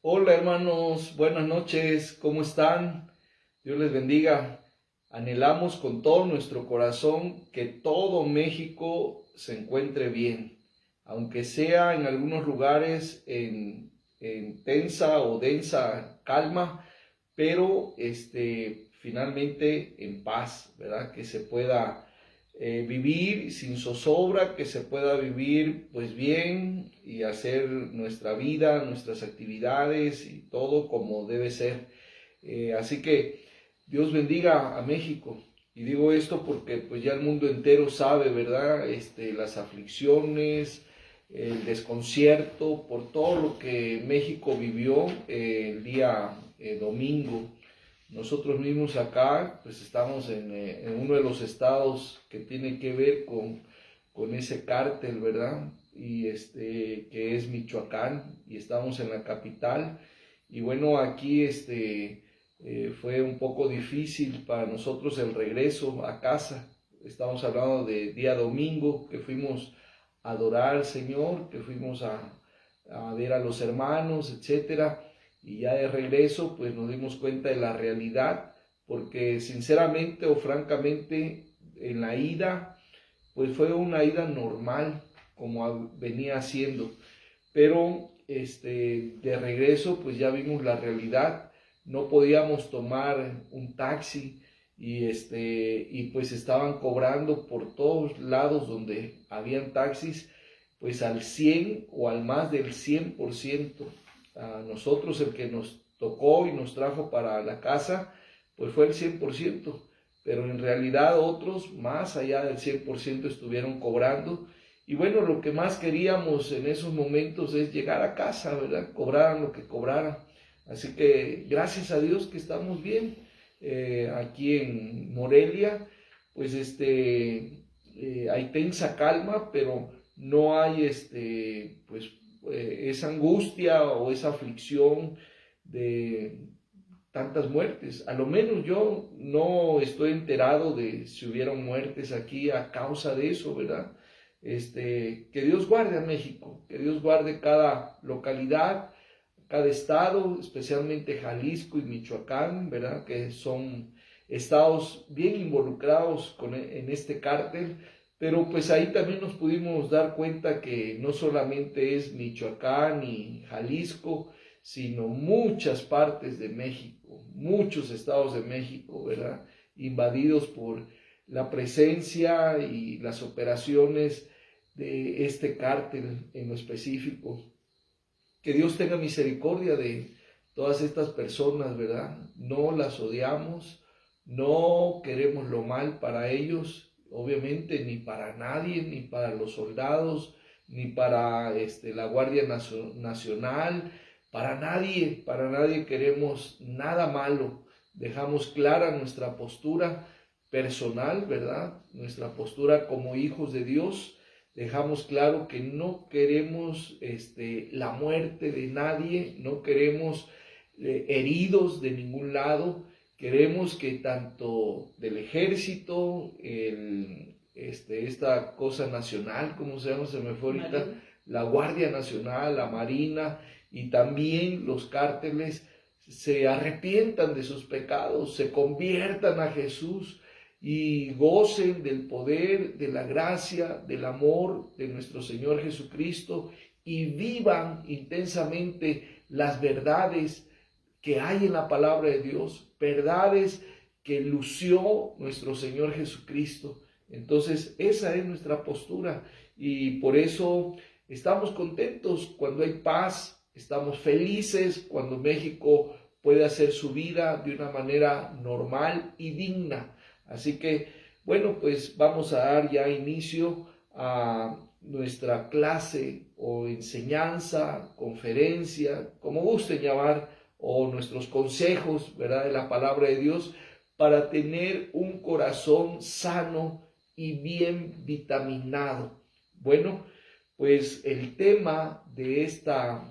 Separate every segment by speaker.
Speaker 1: Hola hermanos, buenas noches, ¿cómo están? Dios les bendiga. Anhelamos con todo nuestro corazón que todo México se encuentre bien, aunque sea en algunos lugares en tensa o densa calma, pero finalmente en paz, ¿verdad? Que se pueda vivir sin zozobra, que se pueda vivir pues bien y hacer nuestra vida, nuestras actividades y todo como debe ser. Así que Dios bendiga a México. Y digo esto porque pues ya el mundo entero sabe, ¿verdad? Las aflicciones, el desconcierto por todo lo que México vivió el día domingo. Nosotros mismos acá, pues estamos en uno de los estados que tiene que ver con ese cártel, ¿verdad? Y que es Michoacán, y estamos en la capital. Y bueno, aquí fue un poco difícil para nosotros el regreso a casa. Estamos hablando de día domingo, que fuimos a adorar al Señor, que fuimos a ver a los hermanos, etcétera. Y ya de regreso, pues nos dimos cuenta de la realidad, porque sinceramente o francamente, en la ida, pues fue una ida normal, como venía haciendo. Pero de regreso, pues ya vimos la realidad. No podíamos tomar un taxi y pues estaban cobrando por todos lados donde habían taxis, pues al 100 o al más del 100%. A nosotros el que nos tocó y nos trajo para la casa, pues fue el 100%, pero en realidad otros más allá del 100% estuvieron cobrando. Y bueno, lo que más queríamos en esos momentos es llegar a casa, ¿verdad? Cobraran lo que cobraran. Así que gracias a Dios que estamos bien. Aquí en Morelia, pues hay tensa calma, pero no hay pues esa angustia o esa aflicción de tantas muertes. A lo menos yo no estoy enterado de si hubieron muertes aquí a causa de eso, ¿verdad? Que Dios guarde a México, que Dios guarde cada localidad, cada estado, especialmente Jalisco y Michoacán, ¿verdad? Que son estados bien involucrados en este cártel, pero pues ahí también nos pudimos dar cuenta que no solamente es Michoacán y Jalisco, sino muchas partes de México, muchos estados de México, ¿verdad? Invadidos por la presencia y las operaciones de este cártel en lo específico. Que Dios tenga misericordia de todas estas personas, ¿verdad? No las odiamos, no queremos lo mal para ellos, obviamente ni para nadie, ni para los soldados, ni para la Guardia Nacional, para nadie queremos nada malo. Dejamos clara nuestra postura personal, ¿verdad? Nuestra postura como hijos de Dios. Dejamos claro que no queremos la muerte de nadie, no queremos heridos de ningún lado. Queremos que tanto del ejército, esta cosa nacional, ¿cómo se llama? Se me fue ahorita, la Guardia Nacional, la Marina y también los cárteles se arrepientan de sus pecados, se conviertan a Jesús y gocen del poder, de la gracia, del amor de nuestro Señor Jesucristo y vivan intensamente las verdades que hay en la palabra de Dios, verdades que lució nuestro Señor Jesucristo. Entonces, esa es nuestra postura y por eso estamos contentos cuando hay paz, estamos felices cuando México puede hacer su vida de una manera normal y digna. Así que, bueno, pues vamos a dar ya inicio a nuestra clase o enseñanza, conferencia, como gusten llamar, o nuestros consejos, ¿verdad?, de la palabra de Dios, para tener un corazón sano y bien vitaminado. Bueno, pues el tema de esta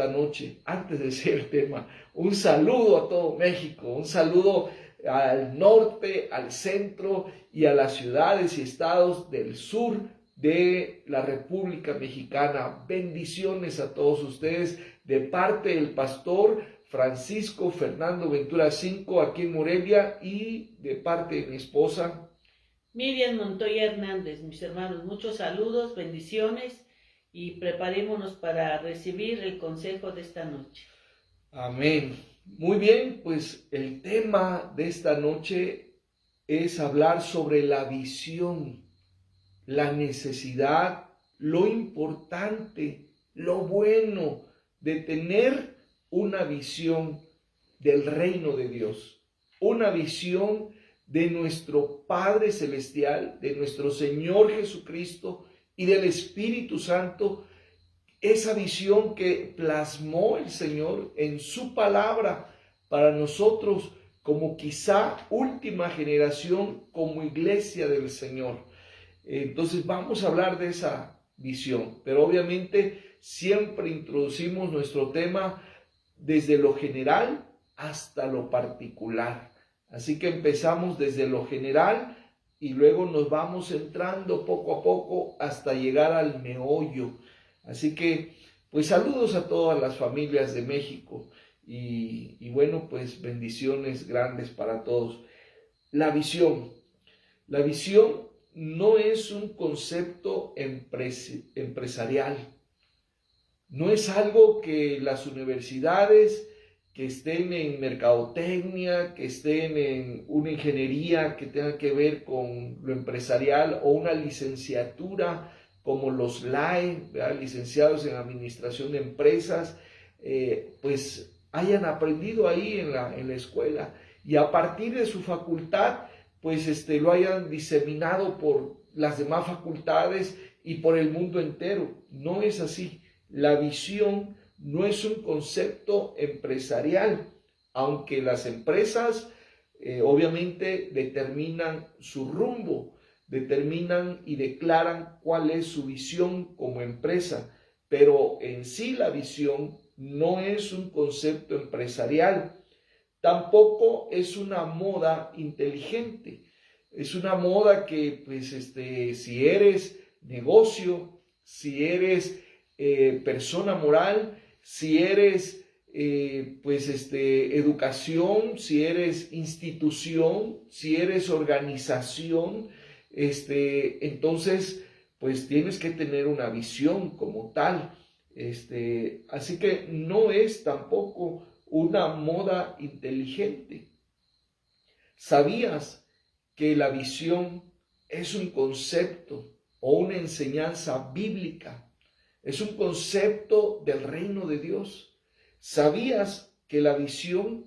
Speaker 1: noche, antes de ser el tema, un saludo a todo México, un saludo al norte, al centro y a las ciudades y estados del sur de la República Mexicana. Bendiciones a todos ustedes de parte del pastor Francisco Fernando Ventura V aquí en Morelia y de parte de mi esposa
Speaker 2: Miriam Montoya Hernández. Mis hermanos, muchos saludos, bendiciones y preparémonos para recibir el consejo de esta noche.
Speaker 1: Amén. Muy bien, pues el tema de esta noche es hablar sobre la visión, la necesidad, lo importante, lo bueno de tener una visión del reino de Dios, una visión de nuestro Padre Celestial, de nuestro Señor Jesucristo y del Espíritu Santo, esa visión que plasmó el Señor en su palabra para nosotros como quizá última generación como iglesia del Señor. Entonces vamos a hablar de esa visión, pero obviamente siempre introducimos nuestro tema desde lo general hasta lo particular. Así que empezamos desde lo general y luego nos vamos entrando poco a poco hasta llegar al meollo. Así que, pues saludos a todas las familias de México y bueno, pues bendiciones grandes para todos. La visión no es un concepto empresarial, no es algo que las universidades que estén en mercadotecnia, que estén en una ingeniería que tenga que ver con lo empresarial o una licenciatura como los LAE, ¿verdad? Licenciados en Administración de Empresas, pues hayan aprendido ahí en la escuela y a partir de su facultad, pues lo hayan diseminado por las demás facultades y por el mundo entero. No es así. La visión no es un concepto empresarial, aunque las empresas obviamente determinan su rumbo, determinan y declaran cuál es su visión como empresa, pero en sí la visión no es un concepto empresarial, tampoco es una moda inteligente, es una moda que pues si eres negocio, si eres persona moral, si eres educación, si eres institución, si eres organización, entonces pues tienes que tener una visión como tal. Así que no es tampoco una moda inteligente. ¿Sabías que la visión es un concepto o una enseñanza bíblica? Es un concepto del reino de Dios. ¿Sabías que la visión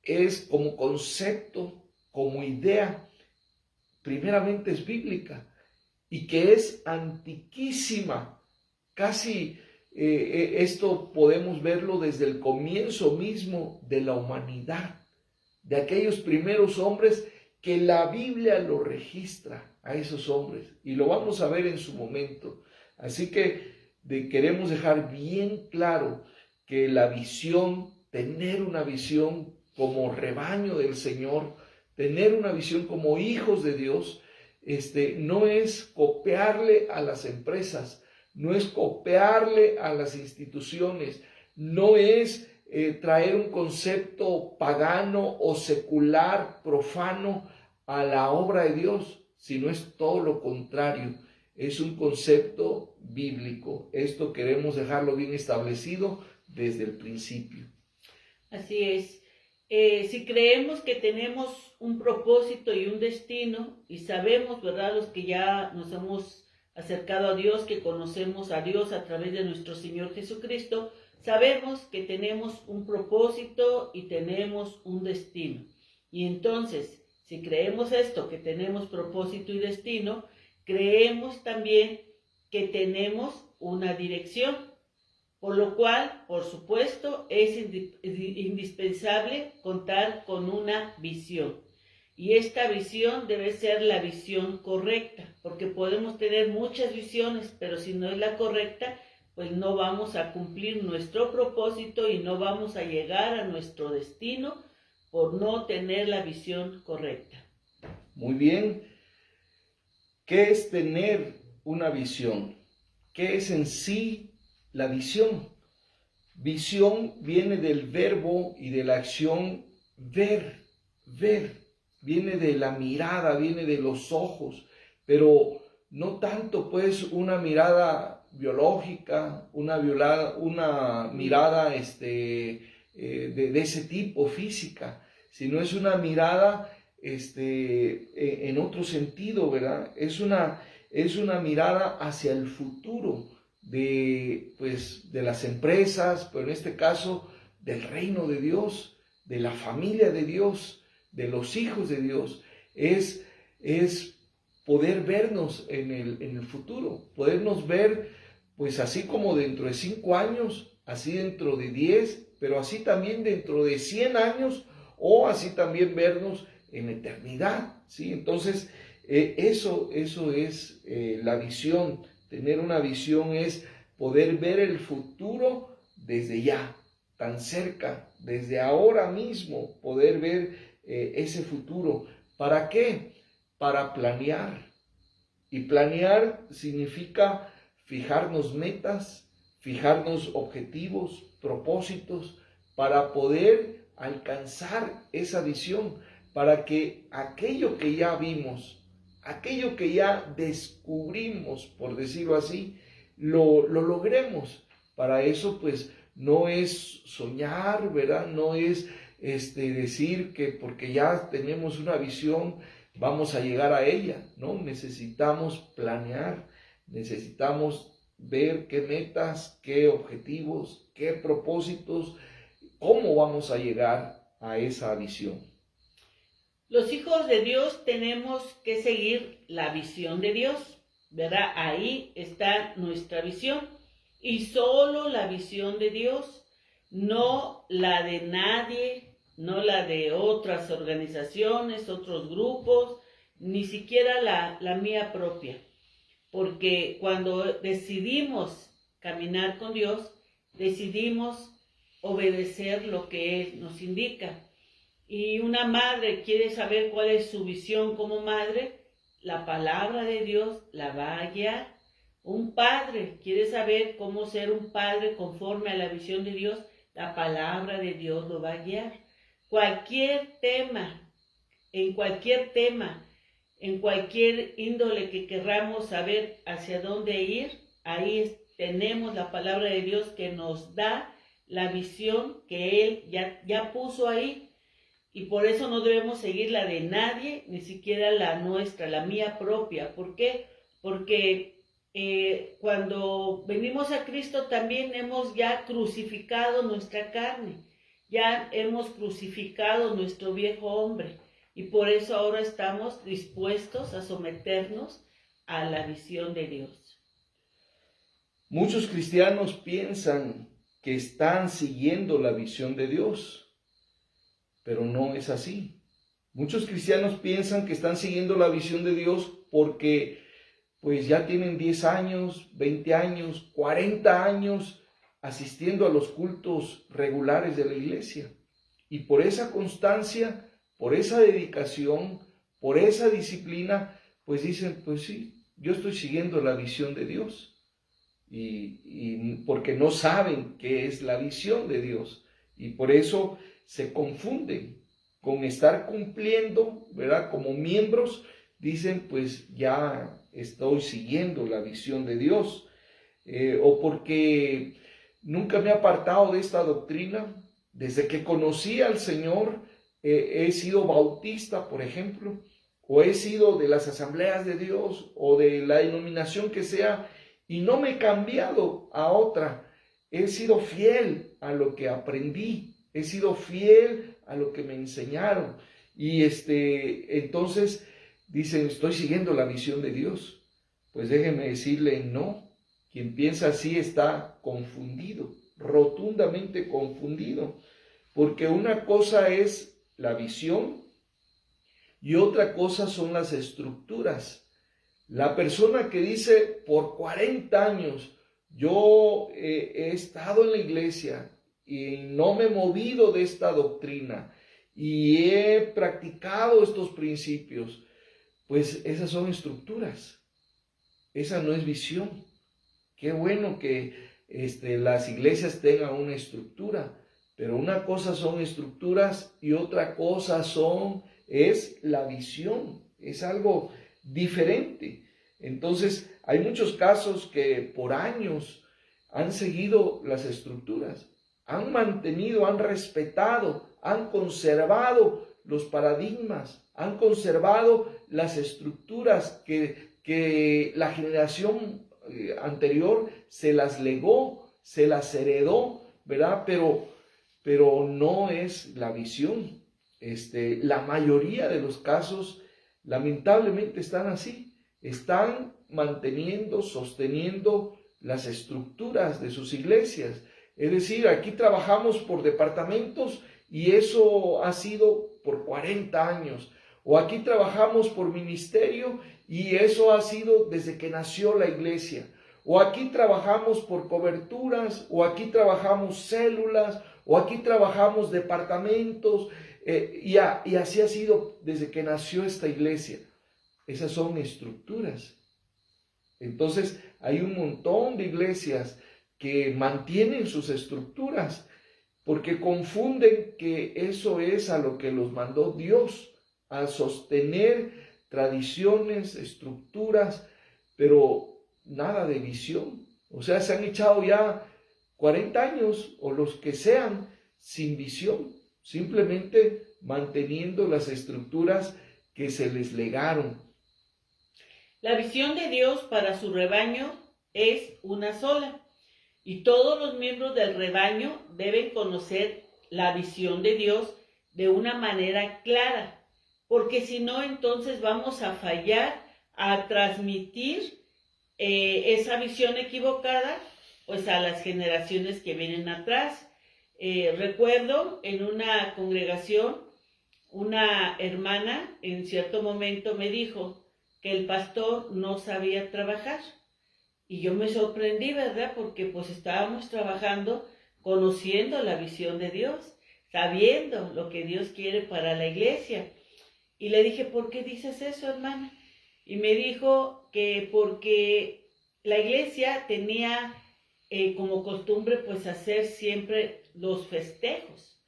Speaker 1: es como concepto, como idea, primeramente es bíblica y que es antiquísima? Casi esto podemos verlo desde el comienzo mismo de la humanidad, de aquellos primeros hombres que la Biblia lo registra a esos hombres y lo vamos a ver en su momento. Así que queremos dejar bien claro que la visión, tener una visión como rebaño del Señor, tener una visión como hijos de Dios, no es copiarle a las empresas, no es copiarle a las instituciones, no es traer un concepto pagano o secular, profano a la obra de Dios, sino es todo lo contrario. Es un concepto bíblico. Esto queremos dejarlo bien establecido desde el principio.
Speaker 2: Así es. Si creemos que tenemos un propósito y un destino y sabemos, ¿verdad? Los que ya nos hemos acercado a Dios, que conocemos a Dios a través de nuestro Señor Jesucristo, sabemos que tenemos un propósito y tenemos un destino. Y entonces, si creemos esto, que tenemos propósito y destino, creemos también que tenemos una dirección, por lo cual, por supuesto, es indispensable contar con una visión. Y esta visión debe ser la visión correcta, porque podemos tener muchas visiones, pero si no es la correcta, pues no vamos a cumplir nuestro propósito y no vamos a llegar a nuestro destino por no tener la visión correcta.
Speaker 1: Muy bien. ¿Qué es tener una visión. ¿Qué es en sí la visión? Visión viene del verbo y de la acción ver, ver. Viene de la mirada, viene de los ojos, pero no tanto pues una mirada biológica, una mirada de ese tipo física, sino es una mirada en otro sentido, ¿verdad? Es una mirada hacia el futuro de las empresas, pero en este caso del reino de Dios, de la familia de Dios, de los hijos de Dios. Es poder vernos en el futuro, podernos ver pues así como dentro de 5 años, así dentro de 10, pero así también dentro de 100 años, o así también vernos en eternidad, ¿sí? Entonces, eso es la visión. Tener una visión es poder ver el futuro desde ya, tan cerca, desde ahora mismo, poder ver ese futuro. ¿Para qué? Para planear. Y planear significa fijarnos metas, fijarnos objetivos, propósitos, para poder alcanzar esa visión, para que aquello que ya vimos, aquello que ya descubrimos, por decirlo así, lo logremos. Para eso, pues, no es soñar, ¿verdad? No es decir que porque ya tenemos una visión vamos a llegar a ella, ¿no? Necesitamos planear, necesitamos ver qué metas, qué objetivos, qué propósitos, cómo vamos a llegar a esa visión.
Speaker 2: Los hijos de Dios tenemos que seguir la visión de Dios, ¿verdad? Ahí está nuestra visión y solo la visión de Dios, no la de nadie, no la de otras organizaciones, otros grupos, ni siquiera la mía propia. Porque cuando decidimos caminar con Dios, decidimos obedecer lo que Él nos indica. Y una madre quiere saber cuál es su visión como madre, la palabra de Dios la va a guiar. Un padre quiere saber cómo ser un padre conforme a la visión de Dios, la palabra de Dios lo va a guiar. Cualquier tema, en cualquier índole que querramos saber hacia dónde ir, ahí tenemos la palabra de Dios que nos da la visión que Él ya puso ahí. Y por eso no debemos seguir la de nadie, ni siquiera la nuestra, la mía propia. ¿Por qué? Porque cuando venimos a Cristo también hemos ya crucificado nuestra carne. Ya hemos crucificado nuestro viejo hombre y por eso ahora estamos dispuestos a someternos a la visión de Dios.
Speaker 1: Muchos cristianos piensan que están siguiendo la visión de Dios, pero no es así. Muchos cristianos piensan que están siguiendo la visión de Dios porque pues ya tienen 10 años, 20 años, 40 años asistiendo a los cultos regulares de la iglesia. Y por esa constancia, por esa dedicación, por esa disciplina, pues dicen, pues sí, yo estoy siguiendo la visión de Dios. Y porque no saben qué es la visión de Dios. Y por eso se confunden con estar cumpliendo, ¿verdad? Como miembros, dicen, pues ya estoy siguiendo la visión de Dios. O porque nunca me he apartado de esta doctrina. Desde que conocí al Señor, he sido bautista, por ejemplo, o he sido de las asambleas de Dios, o de la denominación que sea, y no me he cambiado a otra. He sido fiel a lo que aprendí, he sido fiel a lo que me enseñaron. Y entonces dicen, estoy siguiendo la visión de Dios. Pues déjenme decirle, no. Quien piensa así está confundido, rotundamente confundido, porque una cosa es la visión y otra cosa son las estructuras. La persona que dice, por 40 años yo he estado en la iglesia y no me he movido de esta doctrina y he practicado estos principios, pues esas son estructuras. esa no es visión. Qué bueno que las iglesias tengan una estructura, pero una cosa son estructuras y otra cosa es la visión, es algo diferente. Entonces, hay muchos casos que por años han seguido las estructuras, han mantenido, han respetado, han conservado los paradigmas, han conservado las estructuras que la generación anterior se las legó, se las heredó, ¿verdad? Pero no es la visión. La mayoría de los casos, lamentablemente, están así. Están manteniendo, sosteniendo las estructuras de sus iglesias. Es decir, aquí trabajamos por departamentos y eso ha sido por 40 años. O aquí trabajamos por ministerio y eso ha sido desde que nació la iglesia. O aquí trabajamos por coberturas, o aquí trabajamos células, o aquí trabajamos departamentos, y así ha sido desde que nació esta iglesia. Esas son estructuras. Entonces, hay un montón de iglesias que mantienen sus estructuras, porque confunden que eso es a lo que los mandó Dios, a sostener tradiciones, estructuras, pero nada de visión. O sea, se han echado ya 40 años o los que sean sin visión, simplemente manteniendo las estructuras que se les legaron.
Speaker 2: La visión de Dios para su rebaño es una sola, y todos los miembros del rebaño deben conocer la visión de Dios de una manera clara, porque si no, entonces vamos a fallar a transmitir esa visión equivocada pues a las generaciones que vienen atrás. Recuerdo en una congregación, una hermana en cierto momento me dijo que el pastor no sabía trabajar. Y yo me sorprendí, ¿verdad? Porque pues estábamos trabajando, conociendo la visión de Dios, sabiendo lo que Dios quiere para la iglesia. Y le dije, ¿por qué dices eso, hermana? Y me dijo que porque la iglesia tenía como costumbre pues hacer siempre los festejos.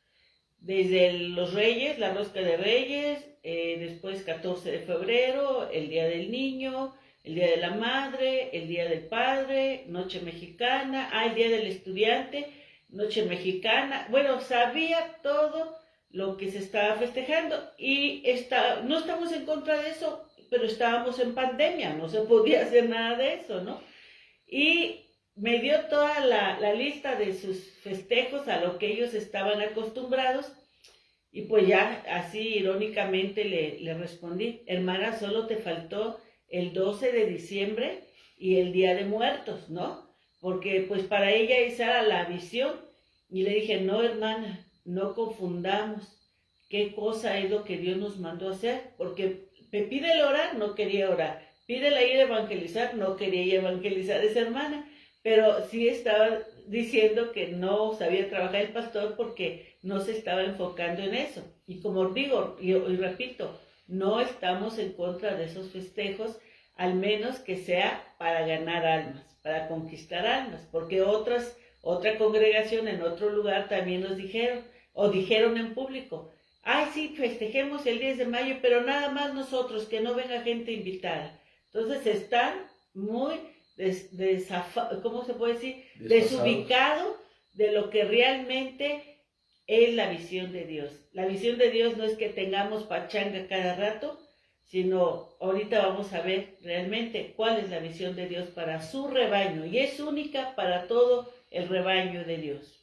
Speaker 2: Desde los Reyes, la Rosca de Reyes, después 14 de febrero, el Día del Niño, el Día de la Madre, el Día del Padre, Noche Mexicana, el Día del Estudiante, Noche Mexicana. Bueno, sabía todo lo que se estaba festejando y no estamos en contra de eso, pero estábamos en pandemia, no se podía hacer nada de eso, ¿no? Y me dio toda la lista de sus festejos a lo que ellos estaban acostumbrados y pues ya así irónicamente le respondí, hermana, solo te faltó el 12 de diciembre y el Día de Muertos, ¿no? Porque pues para ella esa era la visión. Y le dije, no, hermana, no confundamos qué cosa es lo que Dios nos mandó a hacer, porque me pide el orar, no quería orar, pídele ir a evangelizar, no quería ir a evangelizar esa hermana, pero sí estaba diciendo que no sabía trabajar el pastor porque no se estaba enfocando en eso. Y como digo y repito, no estamos en contra de esos festejos, al menos que sea para ganar almas, para conquistar almas, porque otra congregación en otro lugar también nos dijeron en público, sí, festejemos el 10 de mayo, pero nada más nosotros, que no venga gente invitada. Entonces están muy, ¿cómo se puede decir? Desubicado de lo que realmente es la visión de Dios. La visión de Dios no es que tengamos pachanga cada rato, sino ahorita vamos a ver realmente cuál es la visión de Dios para su rebaño, y es única para todo el rebaño de Dios.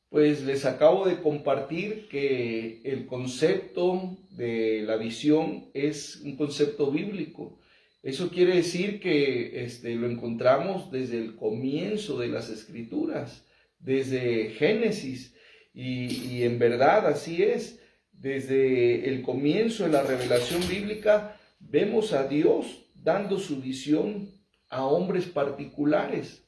Speaker 1: Pues les acabo de compartir que el concepto de la visión es un concepto bíblico. Eso quiere decir que lo encontramos desde el comienzo de las Escrituras, desde Génesis, y en verdad así es. Desde el comienzo de la revelación bíblica vemos a Dios dando su visión a hombres particulares,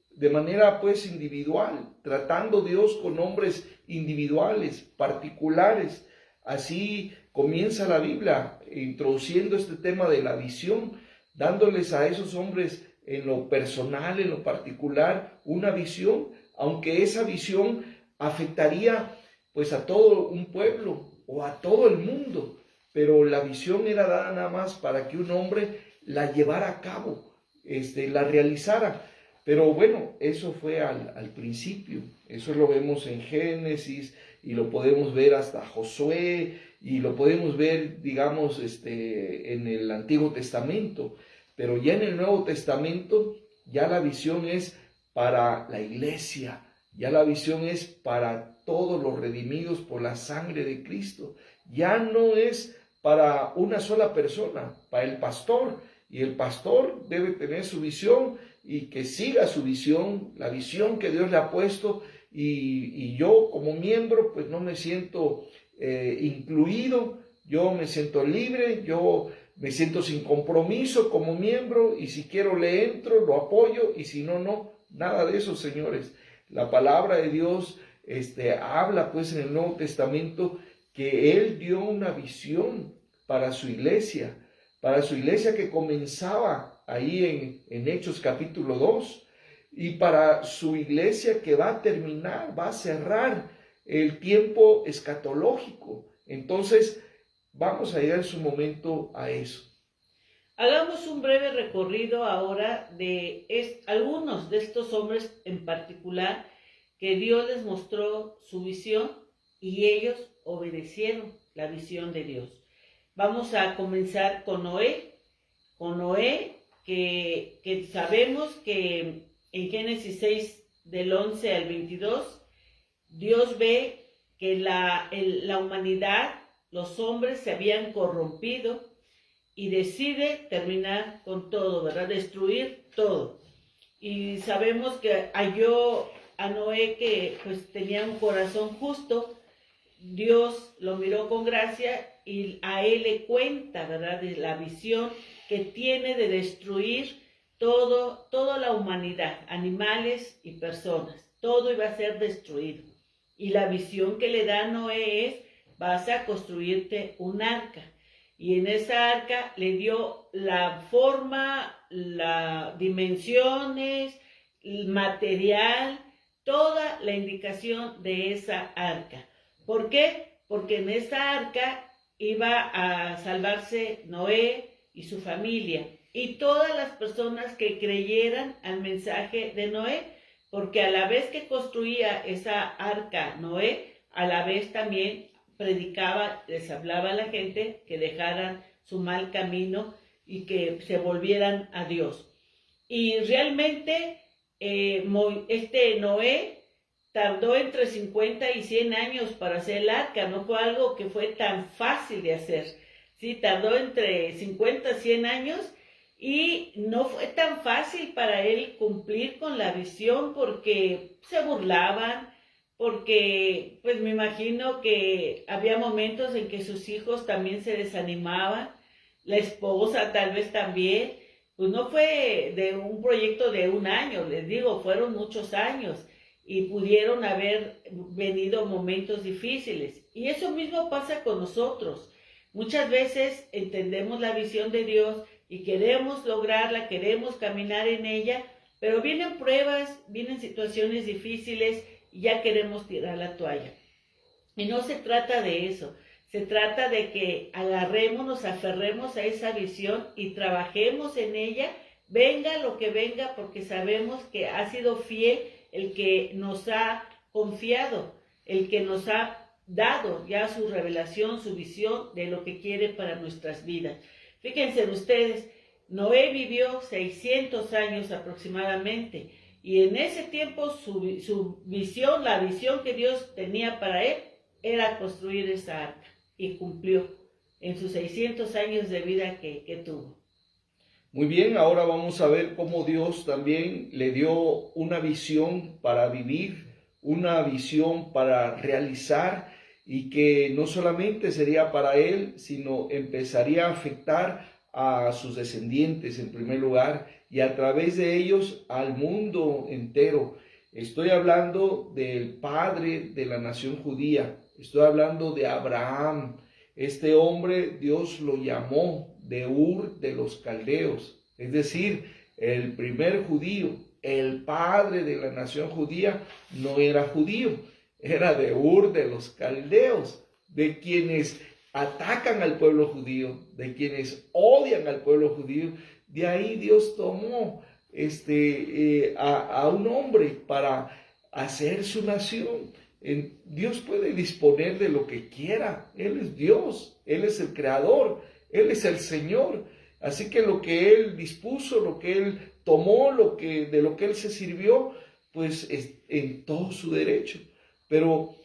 Speaker 1: de manera pues individual, tratando Dios con hombres individuales, particulares. Así comienza la Biblia, introduciendo este tema de la visión, dándoles a esos hombres en lo personal, en lo particular, una visión, aunque esa visión afectaría pues a todo un pueblo o a todo el mundo, pero la visión era dada nada más para que un hombre la llevara a cabo, la realizara. Pero bueno, eso fue al principio, eso lo vemos en Génesis y lo podemos ver hasta Josué y lo podemos ver, digamos, en el Antiguo Testamento. Pero ya en el Nuevo Testamento, ya la visión es para la iglesia, ya la visión es para todos los redimidos por la sangre de Cristo. Ya no es para una sola persona, para el pastor. Y el pastor debe tener su visión y que siga su visión, la visión que Dios le ha puesto. Y yo como miembro, pues no me siento incluido, yo me siento libre, yo me siento sin compromiso como miembro, y si quiero le entro, lo apoyo, y si no, no, nada de eso, señores. La palabra de Dios habla pues en el Nuevo Testamento que Él dio una visión para su iglesia que comenzaba ahí en Hechos capítulo 2, y para su iglesia que va a terminar, va a cerrar el tiempo escatológico. Entonces, vamos a ir en su momento a eso.
Speaker 2: Hagamos un breve recorrido ahora de algunos de estos hombres en particular que Dios les mostró su visión y ellos obedecieron la visión de Dios. Vamos a comenzar con Noé. Con Noé, que sabemos que en Génesis 6, del 11 al 22, Dios ve que la humanidad, los hombres se habían corrompido y decide terminar con todo, ¿verdad? Destruir todo. Y sabemos que halló a Noé que pues tenía un corazón justo. Dios lo miró con gracia y a él le cuenta, ¿verdad?, de la visión que tiene de destruir toda la humanidad, animales y personas. Todo iba a ser destruido. Y la visión que le da a Noé es: vas a construirte un arca. Y en esa arca le dio la forma, las dimensiones, el material, toda la indicación de esa arca. ¿Por qué? Porque en esa arca iba a salvarse Noé y su familia y todas las personas que creyeran al mensaje de Noé, porque a la vez que construía esa arca Noé, a la vez también predicaba, les hablaba a la gente que dejaran su mal camino y que se volvieran a Dios. Y realmente Noé tardó entre 50 y 100 años para hacer el arca. No fue algo que fue tan fácil de hacer. Sí, tardó entre 50 y 100 años y no fue tan fácil para él cumplir con la visión, porque se burlaban, porque pues me imagino que había momentos en que sus hijos también se desanimaban, la esposa tal vez también. Pues no fue de un proyecto de un año, les digo, fueron muchos años. Y pudieron haber venido momentos difíciles. Y eso mismo pasa con nosotros. Muchas veces entendemos la visión de Dios y queremos lograrla, queremos caminar en ella, pero vienen pruebas, vienen situaciones difíciles y ya queremos tirar la toalla. Y no se trata de eso. Se trata de que agarremos, nos aferremos a esa visión y trabajemos en ella, venga lo que venga, porque sabemos que ha sido fiel el que nos ha confiado, el que nos ha dado ya su revelación, su visión de lo que quiere para nuestras vidas. Fíjense ustedes, Noé vivió 600 años aproximadamente, y en ese tiempo su visión, la visión que Dios tenía para él, era construir esa arca, y cumplió en sus 600 años de vida que tuvo.
Speaker 1: Muy bien, ahora vamos a ver cómo Dios también le dio una visión para vivir, una visión para realizar, y que no solamente sería para él, sino empezaría a afectar a sus descendientes en primer lugar, y a través de ellos al mundo entero. Estoy hablando del padre de la nación judía, estoy hablando de Abraham. Este hombre Dios lo llamó de Ur de los Caldeos. Es decir, el primer judío, el padre de la nación judía, no era judío, era de Ur de los Caldeos, de quienes atacan al pueblo judío, de quienes odian al pueblo judío. De ahí Dios tomó a un hombre para hacer su nación. Dios puede disponer de lo que quiera. Él es Dios, Él es el creador, Él es el Señor. Así que lo que Él dispuso, lo que Él tomó, de lo que Él se sirvió, pues es en todo su derecho. Pero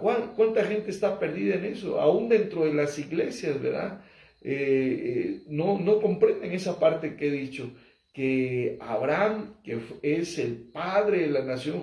Speaker 1: ¿cuánta gente está perdida en eso? Aún dentro de las iglesias, ¿verdad? No comprenden esa parte que he dicho, que Abraham, que es el padre de la nación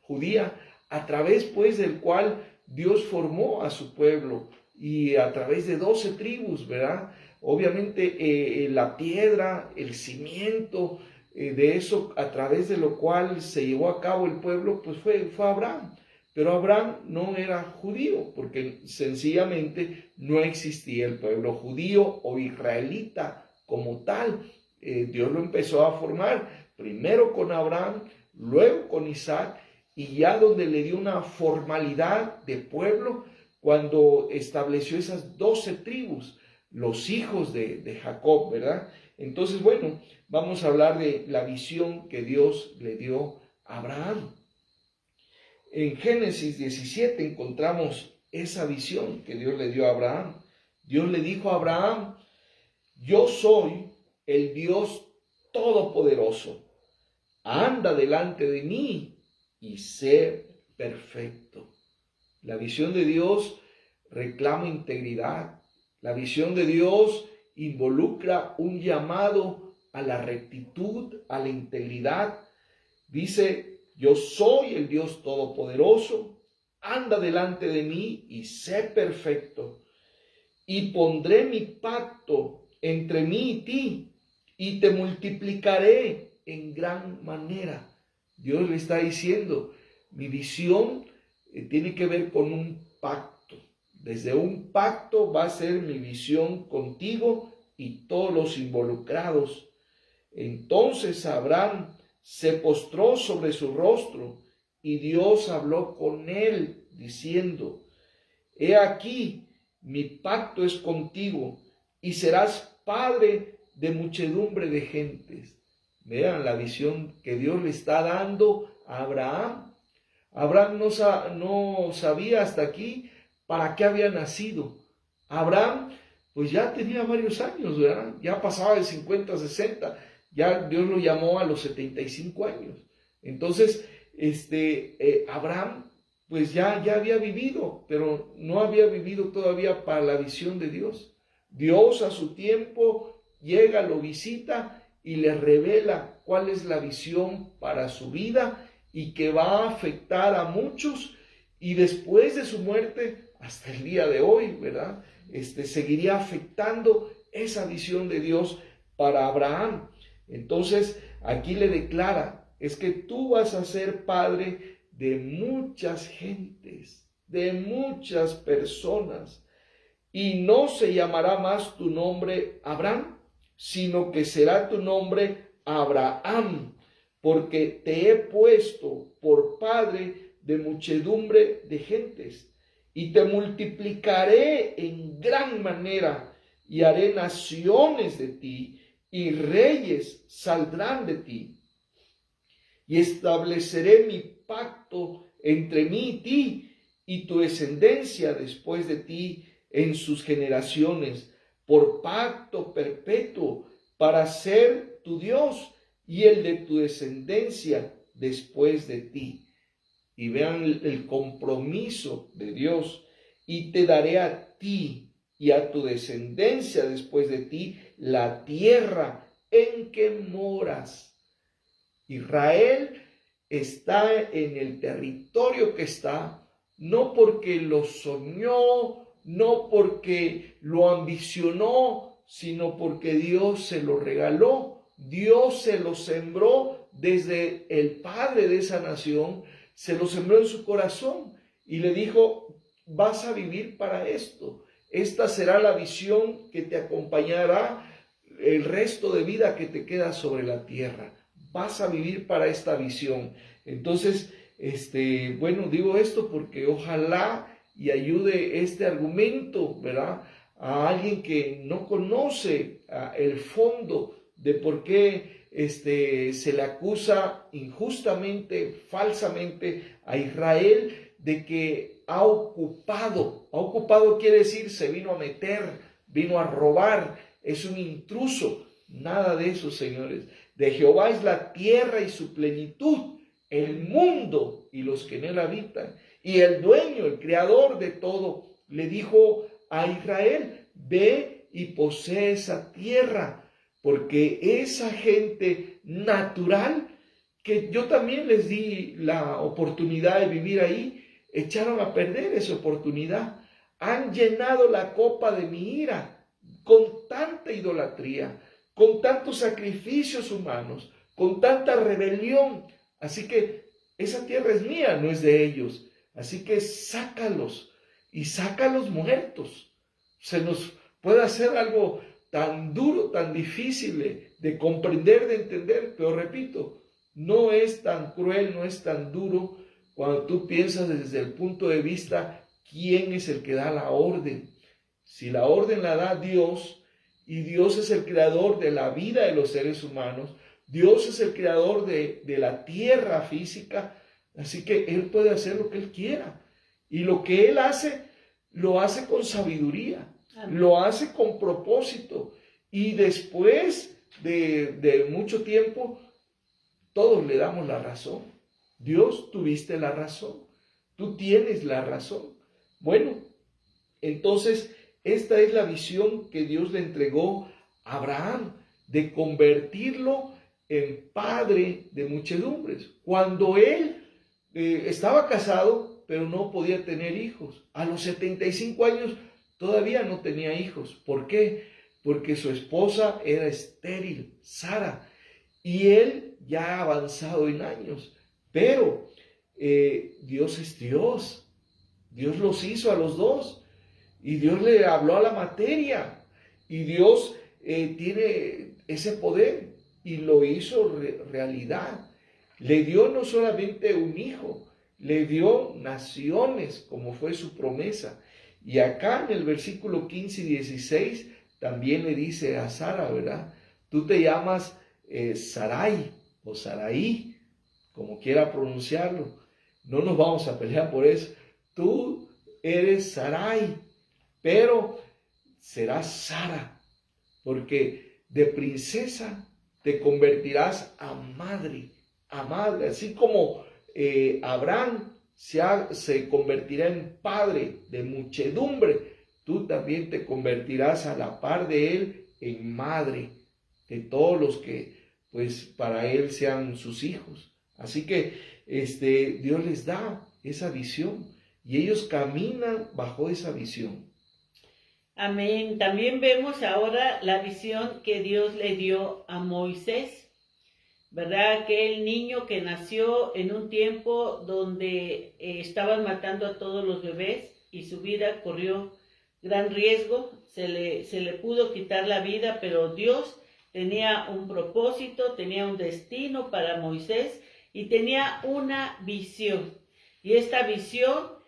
Speaker 1: judía, a través pues del cual Dios formó a su pueblo y a través de 12 tribus, ¿verdad? Obviamente la piedra, el cimiento de eso a través de lo cual se llevó a cabo el pueblo, pues fue Abraham. Pero Abraham no era judío, porque sencillamente no existía el pueblo judío o israelita como tal. Dios lo empezó a formar primero con Abraham, luego con Isaac, y ya donde le dio una formalidad de pueblo, cuando estableció esas 12 tribus, los hijos de Jacob, ¿verdad? Entonces, bueno, vamos a hablar de la visión que Dios le dio a Abraham. En Génesis 17 encontramos esa visión que Dios le dio a Abraham. Dios le dijo a Abraham: yo soy el Dios Todopoderoso. Anda delante de mí y sé perfecto. La visión de Dios reclama integridad. La visión de Dios involucra un llamado a la rectitud, a la integridad. Dice: yo soy el Dios Todopoderoso, anda delante de mí y sé perfecto. Y pondré mi pacto entre mí y ti, y te multiplicaré en gran manera. Dios le está diciendo, mi visión tiene que ver con un pacto. Desde un pacto va a ser mi visión contigo y todos los involucrados. Entonces Abraham se postró sobre su rostro y Dios habló con él diciendo: he aquí, mi pacto es contigo y serás padre de muchedumbre de gentes. Vean la visión que Dios le está dando a Abraham. Abraham no sabía hasta aquí para qué había nacido. Abraham pues ya tenía varios años, ¿verdad? Ya pasaba de 50, 60. Ya Dios lo llamó a los 75 años. Entonces, Abraham, pues ya había vivido, pero no había vivido todavía para la visión de Dios. Dios a su tiempo llega, lo visita y le revela cuál es la visión para su vida y que va a afectar a muchos, y después de su muerte, hasta el día de hoy, ¿verdad? Seguiría afectando esa visión de Dios para Abraham. Entonces, aquí le declara, es que tú vas a ser padre de muchas gentes, de muchas personas, y no se llamará más tu nombre Abraham, sino que será tu nombre Abraham, porque te he puesto por padre de muchedumbre de gentes, y te multiplicaré en gran manera, y haré naciones de ti, y reyes saldrán de ti. Y estableceré mi pacto entre mí y ti, y tu descendencia después de ti en sus generaciones, por pacto perpetuo, para ser tu Dios y el de tu descendencia después de ti. Y vean el compromiso de Dios. Y te daré a ti y a tu descendencia después de ti la tierra en que moras. Israel está en el territorio que está, no porque lo soñó, no porque lo ambicionó, sino porque Dios se lo regaló. Dios se lo sembró desde el padre de esa nación, se lo sembró en su corazón y le dijo: vas a vivir para esto. Esta será la visión que te acompañará el resto de vida que te queda sobre la tierra. Vas a vivir para esta visión. Entonces, bueno, digo esto porque ojalá y ayude este argumento, ¿verdad?, a alguien que no conoce el fondo de por qué se le acusa injustamente, falsamente a Israel de que ha ocupado quiere decir se vino a meter, vino a robar, es un intruso. Nada de eso, señores. De Jehová es la tierra y su plenitud, el mundo y los que en él habitan. Y el dueño, el creador de todo, le dijo a Israel: ve y posee esa tierra, porque esa gente natural, que yo también les di la oportunidad de vivir ahí, echaron a perder esa oportunidad. Han llenado la copa de mi ira con tanta idolatría, con tantos sacrificios humanos, con tanta rebelión. Así que esa tierra es mía, no es de ellos. Así que sácalos y sácalos muertos. Se nos puede hacer algo tan duro, tan difícil de comprender, de entender, pero repito, no es tan cruel, no es tan duro cuando tú piensas desde el punto de vista quién es el que da la orden. Si la orden la da Dios, y Dios es el creador de la vida de los seres humanos, Dios es el creador de la tierra física, así que Él puede hacer lo que Él quiera. Y lo que Él hace, lo hace con sabiduría, lo hace con propósito. Y después de mucho tiempo, todos le damos la razón. Dios, tuviste la razón. Tú tienes la razón. Bueno, entonces esta es la visión que Dios le entregó a Abraham, de convertirlo en padre de muchedumbres. Cuando él estaba casado, pero no podía tener hijos. A los 75 años todavía no tenía hijos. ¿Por qué? Porque su esposa era estéril, Sara, y él ya avanzado en años. Pero Dios es Dios. Dios los hizo a los dos. Y Dios le habló a la materia. Y Dios tiene ese poder. Y lo hizo realidad. Le dio no solamente un hijo, le dio naciones, como fue su promesa. Y acá en el versículo 15 y 16 también le dice a Sara, ¿verdad? Tú te llamas Sarai o Saraí, como quiera pronunciarlo. No nos vamos a pelear por eso. Tú eres Sarai, pero serás Sara, porque de princesa te convertirás a madre, así como Abraham se convertirá en padre de muchedumbre, tú también te convertirás a la par de él en madre de todos los que pues para él sean sus hijos. Así que Dios les da esa visión y ellos caminan bajo esa visión.
Speaker 2: Amén. También vemos ahora la visión que Dios le dio a Moisés, ¿verdad? Aquel niño que nació en un tiempo donde estaban matando a todos los bebés y su vida corrió gran riesgo. Se le pudo quitar la vida, pero Dios tenía un propósito, tenía un destino para Moisés y tenía una visión. Y esta visión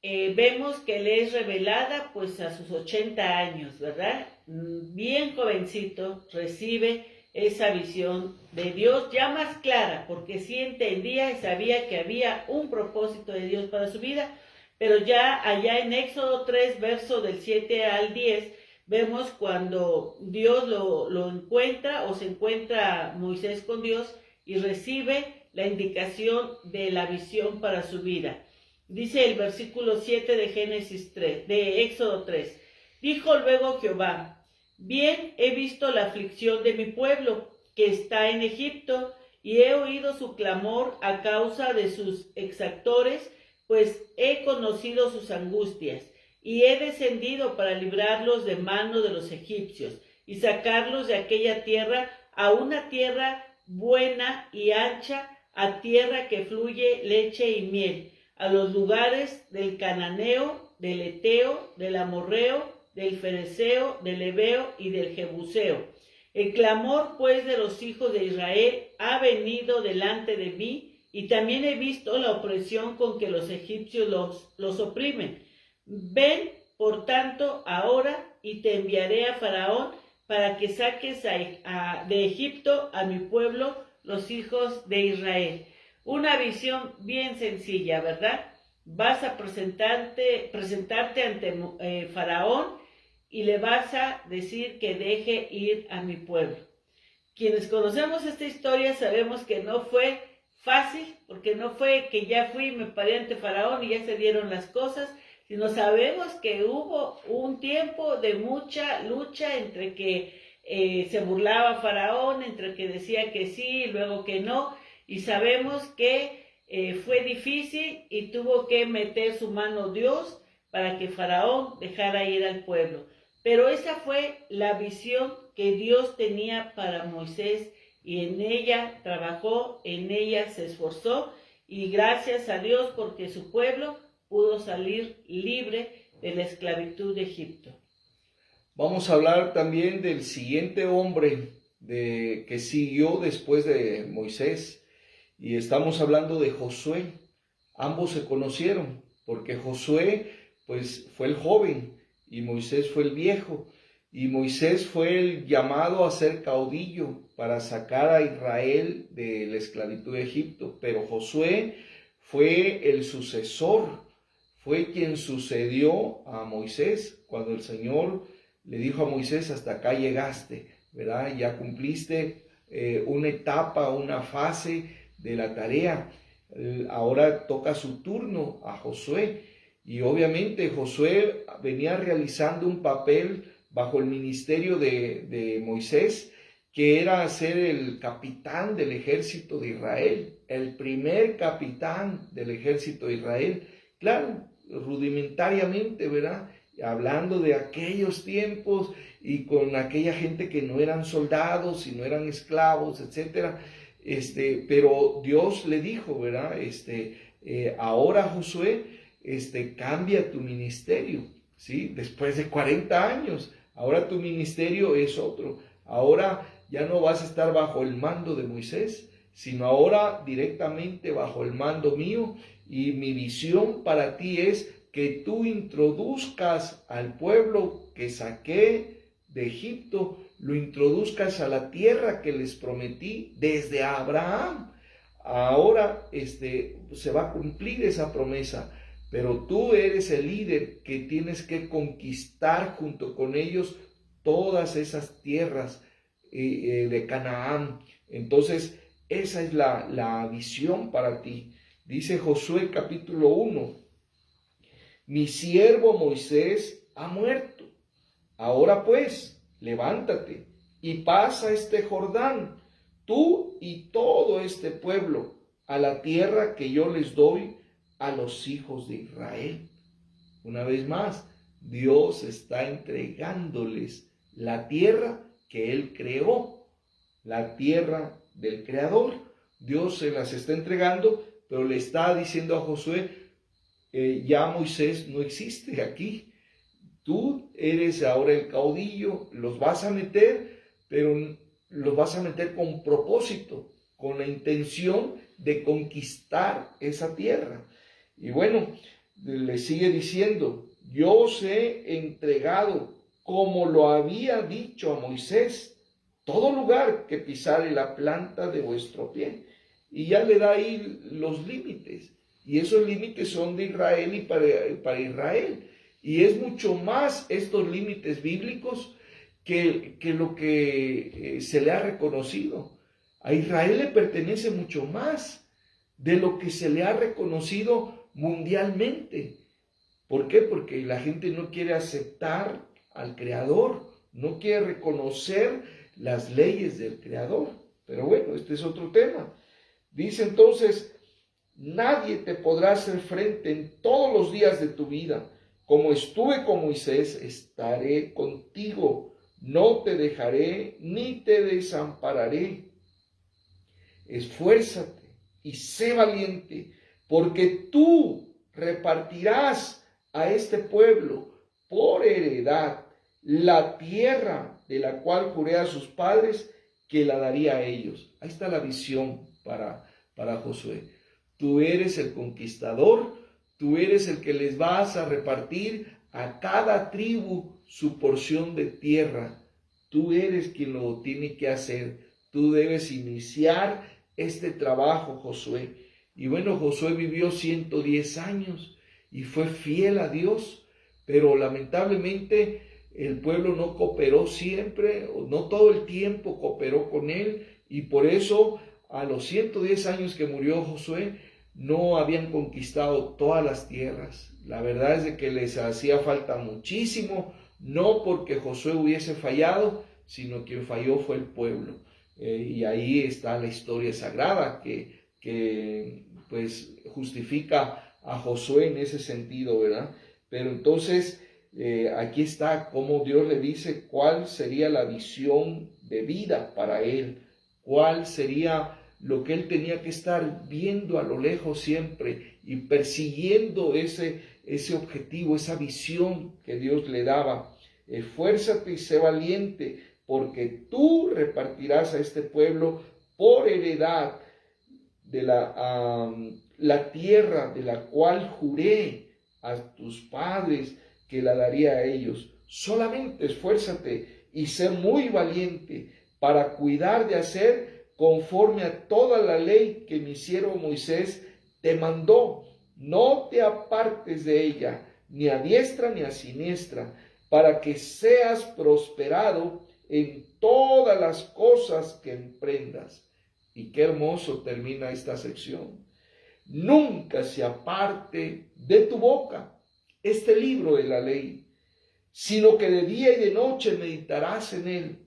Speaker 2: vemos que le es revelada pues a sus 80 años, ¿verdad? Bien jovencito recibe esa visión de Dios ya más clara, porque sí entendía y sabía que había un propósito de Dios para su vida, pero ya allá en Éxodo 3, verso del 7 al 10, vemos cuando Dios lo encuentra o se encuentra Moisés con Dios y recibe la indicación de la visión para su vida. Dice el versículo 7 de Génesis 3, de Éxodo 3. Dijo luego Jehová: bien he visto la aflicción de mi pueblo que está en Egipto, y he oído su clamor a causa de sus exactores, pues he conocido sus angustias, y he descendido para librarlos de mano de los egipcios, y sacarlos de aquella tierra a una tierra buena y ancha, a tierra que fluye leche y miel, a los lugares del cananeo, del eteo, del amorreo, del fereceo, del heveo y del jebuseo. El clamor, pues, de los hijos de Israel ha venido delante de mí, y también he visto la opresión con que los egipcios los oprimen. Ven, por tanto, ahora, y te enviaré a Faraón para que saques de Egipto a mi pueblo, los hijos de Israel. Una visión bien sencilla, ¿verdad? Vas a presentarte ante Faraón y le vas a decir que deje ir a mi pueblo. Quienes conocemos esta historia sabemos que no fue fácil, porque no fue que ya fui y me paré ante Faraón y ya se dieron las cosas, sino sabemos que hubo un tiempo de mucha lucha entre que se burlaba Faraón, entre que decía que sí y luego que no, y sabemos que fue difícil y tuvo que meter su mano Dios para que Faraón dejara ir al pueblo. Pero esa fue la visión que Dios tenía para Moisés, y en ella trabajó, en ella se esforzó, y gracias a Dios porque su pueblo pudo salir libre de la esclavitud de Egipto.
Speaker 1: Vamos a hablar también del siguiente hombre que siguió después de Moisés, y estamos hablando de Josué. Ambos se conocieron porque Josué pues fue el joven y Moisés fue el viejo, y Moisés fue el llamado a ser caudillo para sacar a Israel de la esclavitud de Egipto, pero Josué fue el sucesor, fue quien sucedió a Moisés cuando el Señor le dijo a Moisés: hasta acá llegaste, ¿verdad? Ya cumpliste una etapa, una fase de la tarea. Ahora toca su turno a Josué, y obviamente Josué venía realizando un papel bajo el ministerio de Moisés, que era ser el capitán del ejército de Israel, el primer capitán del ejército de Israel. Claro, rudimentariamente, ¿verdad? Hablando de aquellos tiempos y con aquella gente que no eran soldados y no eran esclavos, etcétera. Pero Dios le dijo, ¿verdad? Ahora Josué, cambia tu ministerio, ¿sí? Después de 40 años, ahora tu ministerio es otro. Ahora ya no vas a estar bajo el mando de Moisés, sino ahora directamente bajo el mando mío, y mi visión para ti es que tú introduzcas al pueblo que saqué de Egipto, lo introduzcas a la tierra que les prometí desde Abraham. Ahora se va a cumplir esa promesa, pero tú eres el líder que tienes que conquistar junto con ellos todas esas tierras de Canaán. Entonces, esa es la visión para ti. Dice Josué capítulo 1: mi siervo Moisés ha muerto. Ahora pues, levántate y pasa este Jordán, tú y todo este pueblo, a la tierra que yo les doy a los hijos de Israel. Una vez más, Dios está entregándoles la tierra que Él creó, la tierra del Creador. Dios se las está entregando, pero le está diciendo a Josué: ya Moisés no existe aquí. Tú eres ahora el caudillo, los vas a meter, pero los vas a meter con propósito, con la intención de conquistar esa tierra. Y bueno, le sigue diciendo: yo os he entregado, como lo había dicho a Moisés, todo lugar que pisare la planta de vuestro pie. Y ya le da ahí los límites. Y esos límites son de Israel y para Israel. Y es mucho más estos límites bíblicos que lo que se le ha reconocido. A Israel le pertenece mucho más de lo que se le ha reconocido mundialmente. ¿Por qué? Porque la gente no quiere aceptar al Creador, no quiere reconocer las leyes del Creador. Pero bueno, este es otro tema. Dice entonces: nadie te podrá hacer frente en todos los días de tu vida. Como estuve con Moisés, estaré contigo. No te dejaré ni te desampararé. Esfuérzate y sé valiente, porque tú repartirás a este pueblo por heredad la tierra de la cual juré a sus padres que la daría a ellos. Ahí está la visión para Josué. Tú eres el conquistador, tú eres el que les vas a repartir a cada tribu su porción de tierra. Tú eres quien lo tiene que hacer. Tú debes iniciar este trabajo, Josué. Y bueno, Josué vivió 110 años y fue fiel a Dios, pero lamentablemente el pueblo no cooperó siempre, o no todo el tiempo cooperó con él, y por eso a los 110 años que murió Josué, no habían conquistado todas las tierras. La verdad es de que les hacía falta muchísimo, no porque Josué hubiese fallado, sino quien falló fue el pueblo. Y ahí está la historia sagrada que pues justifica a Josué en ese sentido, ¿verdad? Pero entonces aquí está cómo Dios le dice cuál sería la visión de vida para él, cuál sería lo que él tenía que estar viendo a lo lejos siempre y persiguiendo ese objetivo, esa visión que Dios le daba. Esfuérzate y sé valiente, porque tú repartirás a este pueblo por heredad de la tierra de la cual juré a tus padres que la daría a ellos. Solamente esfuérzate y sé muy valiente para cuidar de hacer conforme a toda la ley que mi siervo Moisés te mandó. No te apartes de ella, ni a diestra ni a siniestra, para que seas prosperado en todas las cosas que emprendas. Y qué hermoso termina esta sección. Nunca se aparte de tu boca este libro de la ley, sino que de día y de noche meditarás en él,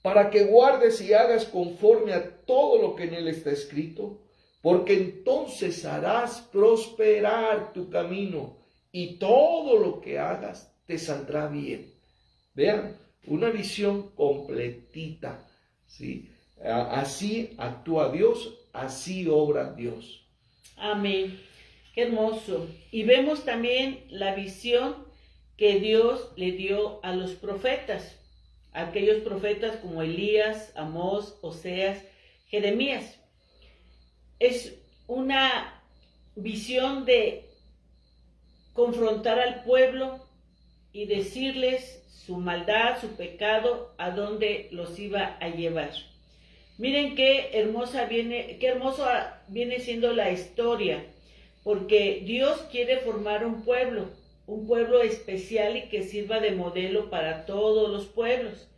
Speaker 1: para que guardes y hagas conforme a todo lo que en él está escrito, porque entonces harás prosperar tu camino y todo lo que hagas te saldrá bien. Vean, una visión completita, ¿sí? Así actúa Dios, así obra Dios.
Speaker 2: Amén. Qué hermoso. Y vemos también la visión que Dios le dio a los profetas. Aquellos profetas como Elías, Amós, Oseas, Jeremías. Es una visión de confrontar al pueblo y decirles su maldad, su pecado, a dónde los iba a llevar. Miren qué hermoso viene siendo la historia, porque Dios quiere formar un pueblo especial y que sirva de modelo para todos los pueblos.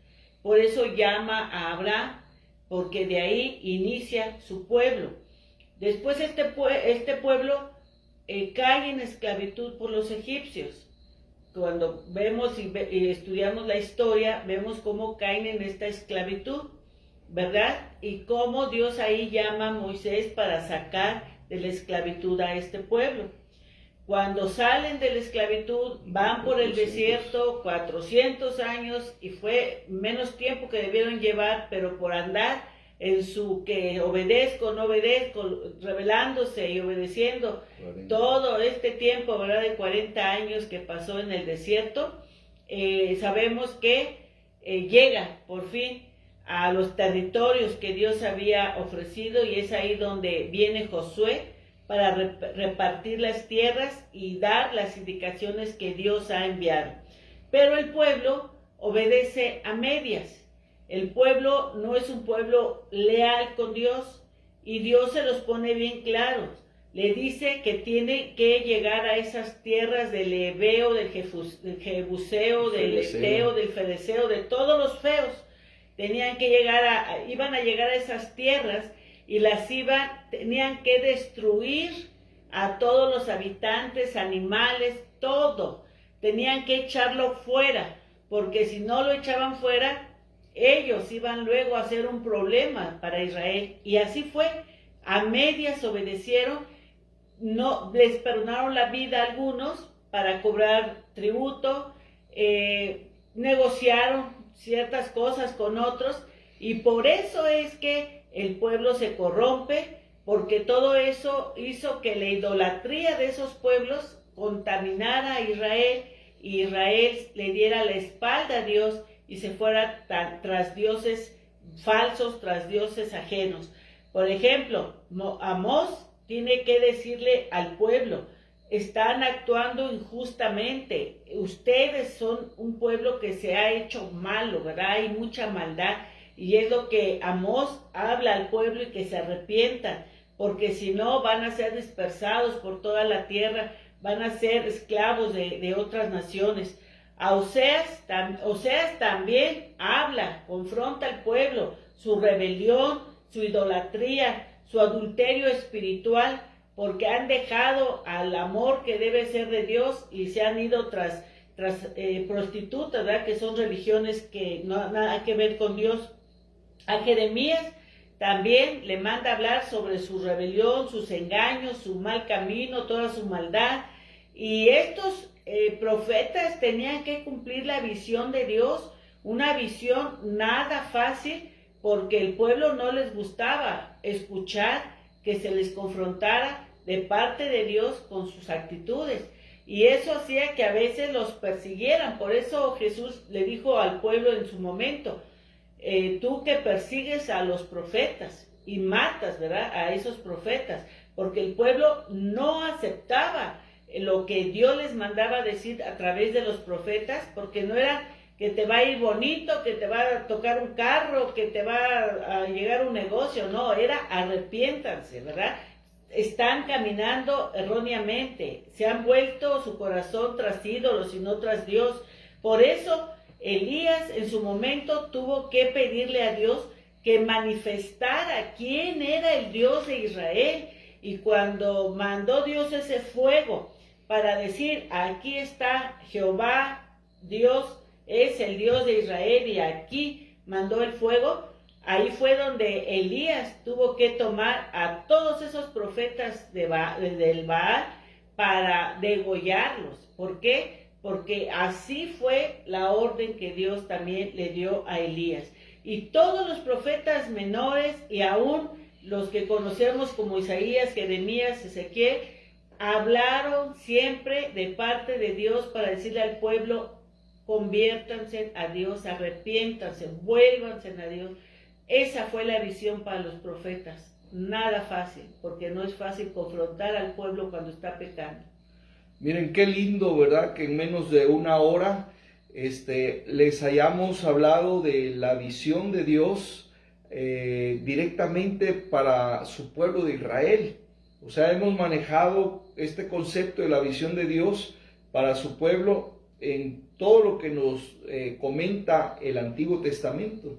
Speaker 2: Por eso llama a Abraham, porque de ahí inicia su pueblo. Después este pueblo cae en esclavitud por los egipcios. Cuando vemos y estudiamos la historia, vemos cómo caen en esta esclavitud, ¿verdad? Y cómo Dios ahí llama a Moisés para sacar de la esclavitud a este pueblo. Cuando salen de la esclavitud, van por el desierto 400 años, y fue menos tiempo que debieron llevar, pero por andar en su que obedezco, no obedezco, rebelándose y obedeciendo
Speaker 1: 40.
Speaker 2: Todo este tiempo, ¿verdad?, de 40 años que pasó en el desierto, sabemos que llega por fin a los territorios que Dios había ofrecido, y es ahí donde viene Josué para repartir las tierras y dar las indicaciones que Dios ha enviado. Pero el pueblo obedece a medias. El pueblo no es un pueblo leal con Dios, y Dios se los pone bien claros. Le dice que tiene que llegar a esas tierras del Heveo, del Jebuseo, del Eteo, del Fereceo, de todos los feos. Tenían que iban a llegar a esas tierras y tenían que destruir a todos los habitantes, animales, todo. Tenían que echarlo fuera, porque si no lo echaban fuera, ellos iban luego a ser un problema para Israel. Y así fue. A medias obedecieron, no les perdonaron la vida a algunos para cobrar tributo, negociaron ciertas cosas con otros, y por eso es que el pueblo se corrompe, porque todo eso hizo que la idolatría de esos pueblos contaminara a Israel, y Israel le diera la espalda a Dios y se fuera tras dioses falsos, tras dioses ajenos. Por ejemplo, Amós tiene que decirle al pueblo: están actuando injustamente, ustedes son un pueblo que se ha hecho malo, ¿verdad? Hay mucha maldad, y es lo que Amós habla al pueblo, y que se arrepientan, porque si no van a ser dispersados por toda la tierra, van a ser esclavos de otras naciones. A Oseas también habla, confronta al pueblo, su rebelión, su idolatría, su adulterio espiritual, porque han dejado al amor que debe ser de Dios y se han ido tras prostitutas, ¿verdad? Que son religiones que no han nada que ver con Dios. A Jeremías también le manda hablar sobre su rebelión, sus engaños, su mal camino, toda su maldad. Y estos profetas tenían que cumplir la visión de Dios, una visión nada fácil, porque el pueblo no les gustaba escuchar que se les confrontara de parte de Dios con sus actitudes. Y eso hacía que a veces los persiguieran. Por eso Jesús le dijo al pueblo en su momento: tú que persigues a los profetas y matas, ¿verdad?, a esos profetas, porque el pueblo no aceptaba lo que Dios les mandaba decir a través de los profetas, porque no era que te va a ir bonito, que te va a tocar un carro, que te va a llegar un negocio, no, era arrepiéntanse, ¿verdad? Están caminando erróneamente, se han vuelto su corazón tras ídolos y no tras Dios. Por eso Elías en su momento tuvo que pedirle a Dios que manifestara quién era el Dios de Israel. Y cuando mandó Dios ese fuego para decir: aquí está Jehová, Dios es el Dios de Israel, y aquí mandó el fuego, ahí fue donde Elías tuvo que tomar a todos esos profetas del Baal para degollarlos. ¿Por qué? Porque así fue la orden que Dios también le dio a Elías. Y todos los profetas menores, y aún los que conocemos como Isaías, Jeremías, Ezequiel, hablaron siempre de parte de Dios para decirle al pueblo: conviértanse a Dios, arrepiéntanse, vuélvanse a Dios. Esa fue la visión para los profetas. Nada fácil, porque no es fácil confrontar al pueblo cuando está pecando.
Speaker 1: Miren qué lindo, ¿verdad?, que en menos de una hora les hayamos hablado de la visión de Dios directamente para su pueblo de Israel. O sea, hemos manejado este concepto de la visión de Dios para su pueblo en todo lo que nos comenta el Antiguo Testamento.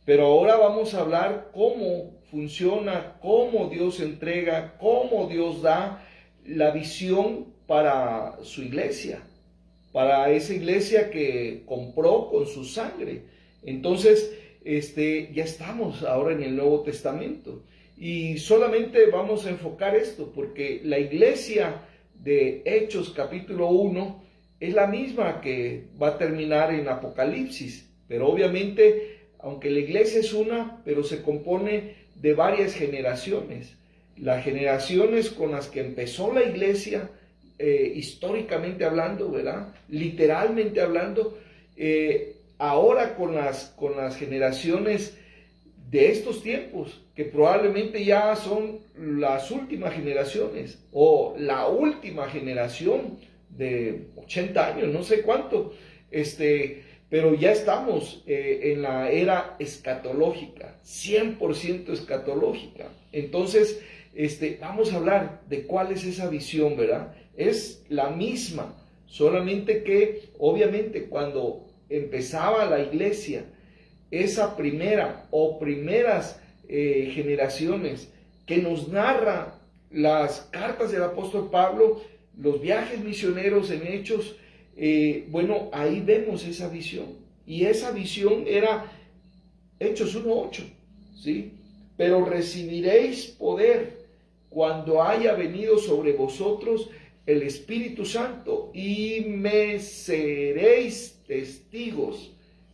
Speaker 1: Pero ahora vamos a hablar cómo funciona, cómo Dios entrega, cómo Dios da la visión para su iglesia, para esa iglesia que compró con su sangre. Entonces, ya estamos ahora en el Nuevo Testamento. Y solamente vamos a enfocar esto, porque la iglesia de Hechos capítulo 1 es la misma que va a terminar en Apocalipsis. Pero obviamente, aunque la iglesia es una, pero se compone de varias generaciones. Las generaciones con las que empezó la iglesia, históricamente hablando, ¿verdad?, literalmente hablando, ahora con las generaciones de estos tiempos, que probablemente ya son las últimas generaciones, o la última generación de 80 años, no sé cuánto, pero ya estamos en la era escatológica, 100% escatológica. Entonces, vamos a hablar de cuál es esa visión, ¿verdad? Es la misma, solamente que obviamente cuando empezaba la iglesia, esa primera o primeras generaciones que nos narra las cartas del apóstol Pablo, los viajes misioneros en Hechos, bueno, ahí vemos esa visión. Y esa visión era Hechos 1:8, ¿sí? Pero recibiréis poder cuando haya venido sobre vosotros el Espíritu Santo, y me seréis testigos.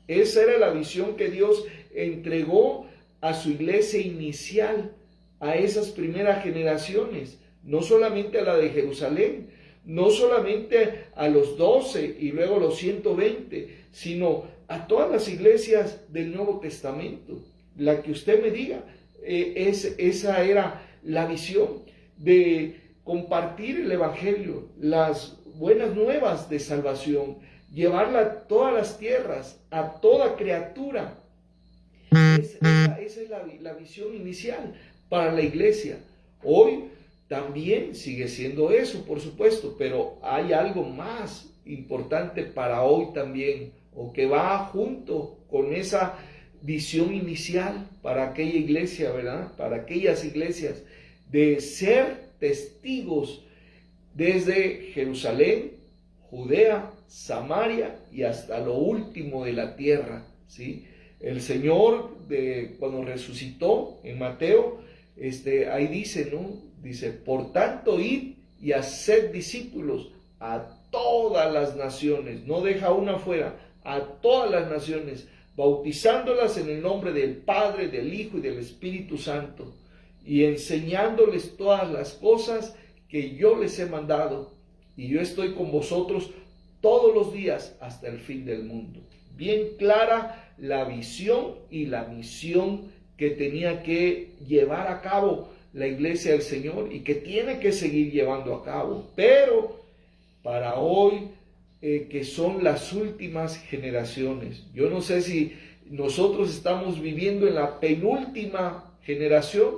Speaker 1: Esa era la visión que Dios entregó a su iglesia inicial, a esas primeras generaciones, no solamente a la de Jerusalén, no solamente a los 12 y luego los 120, sino a todas las iglesias del Nuevo Testamento. La que usted me diga, esa era la visión de compartir el Evangelio, las buenas nuevas de salvación, llevarla a todas las tierras, a toda criatura. Esa es la visión inicial para la iglesia. Hoy también sigue siendo eso, por supuesto, pero hay algo más importante para hoy también, o que va junto con esa visión inicial para aquella iglesia, ¿verdad? Para aquellas iglesias, de ser testigos desde Jerusalén, Judea, Samaria y hasta lo último de la tierra, ¿sí? El Señor, cuando resucitó en Mateo, ahí dice, ¿no? Dice, por tanto, id y haced discípulos a todas las naciones, no deja una fuera, a todas las naciones, bautizándolas en el nombre del Padre, del Hijo y del Espíritu Santo, y enseñándoles todas las cosas que yo les he mandado, y yo estoy con vosotros todos los días hasta el fin del mundo. Bien clara la visión y la misión que tenía que llevar a cabo la iglesia del Señor y que tiene que seguir llevando a cabo. Pero para hoy, que son las últimas generaciones, yo no sé si nosotros estamos viviendo en la penúltima generación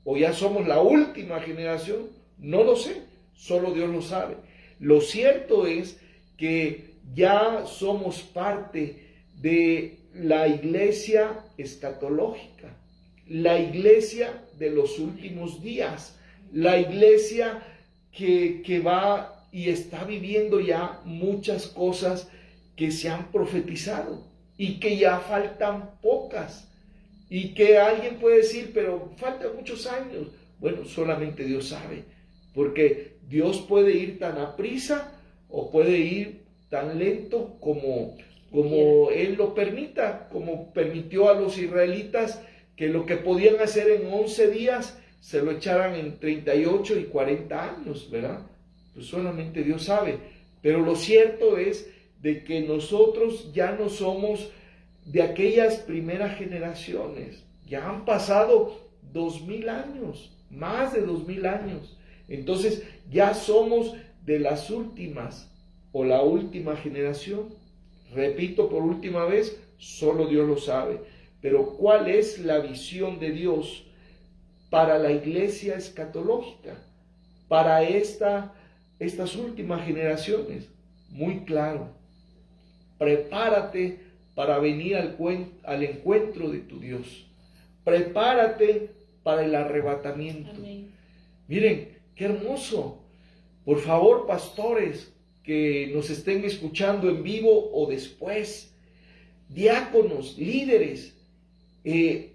Speaker 1: o ya somos la última generación, no lo sé, solo Dios lo sabe. Lo cierto es que ya somos parte de la iglesia escatológica, la iglesia de los últimos días, la iglesia que va y está viviendo ya muchas cosas que se han profetizado y que ya faltan pocas, y que alguien puede decir, pero faltan muchos años. Bueno, solamente Dios sabe, porque Dios puede ir tan aprisa o puede ir tan lento como Él lo permita, como permitió a los israelitas que lo que podían hacer en 11 días se lo echaran en 38 y 40 años, ¿verdad? Pues solamente Dios sabe. Pero lo cierto es de que nosotros ya no somos de aquellas primeras generaciones. Ya han pasado 2000 años, más de 2000 años. Entonces ya somos de las últimas o la última generación. Repito por última vez, solo Dios lo sabe. Pero ¿cuál es la visión de Dios para la iglesia escatológica? Para estas últimas generaciones. Muy claro. Prepárate para venir al encuentro de tu Dios. Prepárate para el arrebatamiento. Amén. Miren, qué hermoso. Por favor, pastores que nos estén escuchando en vivo o después, diáconos, líderes,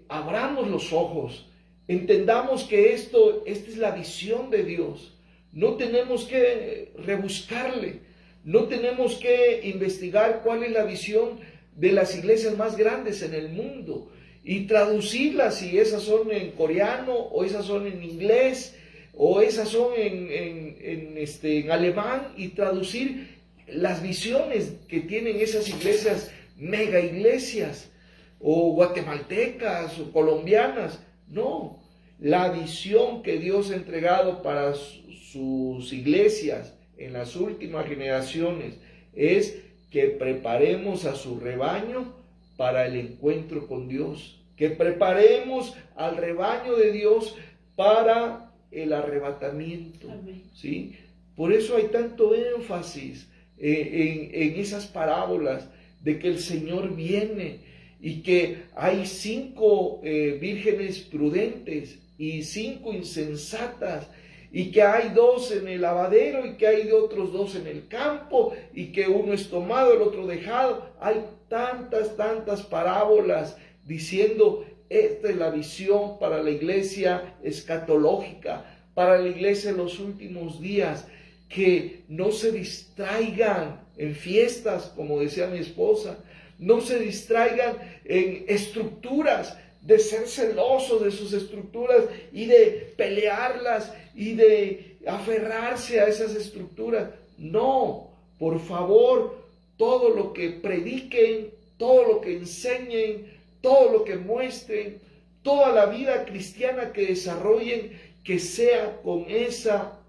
Speaker 1: abramos los ojos, entendamos que esta es la visión de Dios. No tenemos que rebuscarle, no tenemos que investigar cuál es la visión de las iglesias más grandes en el mundo y traducirlas, si esas son en coreano o esas son en inglés o esas son en alemán, y traducir las visiones que tienen esas iglesias, mega iglesias o guatemaltecas o colombianas. No, la visión que Dios ha entregado para sus iglesias en las últimas generaciones es que preparemos a su rebaño para el encuentro con Dios, que preparemos al rebaño de Dios para el arrebatamiento. ¿Sí? Por eso hay tanto énfasis en esas parábolas de que el Señor viene y que hay 5 vírgenes prudentes y 5 insensatas, y que hay 2 en el lavadero y que hay otros 2 en el campo, y que uno es tomado, el otro dejado. Hay tantas parábolas diciendo, esta es la visión para la iglesia escatológica, para la iglesia en los últimos días. Que no se distraigan en fiestas, como decía mi esposa, no se distraigan en estructuras, de ser celosos de sus estructuras y de pelearlas y de aferrarse a esas estructuras. No, por favor, todo lo que prediquen, todo lo que enseñen, todo lo que muestren, toda la vida cristiana que desarrollen, que sea con esa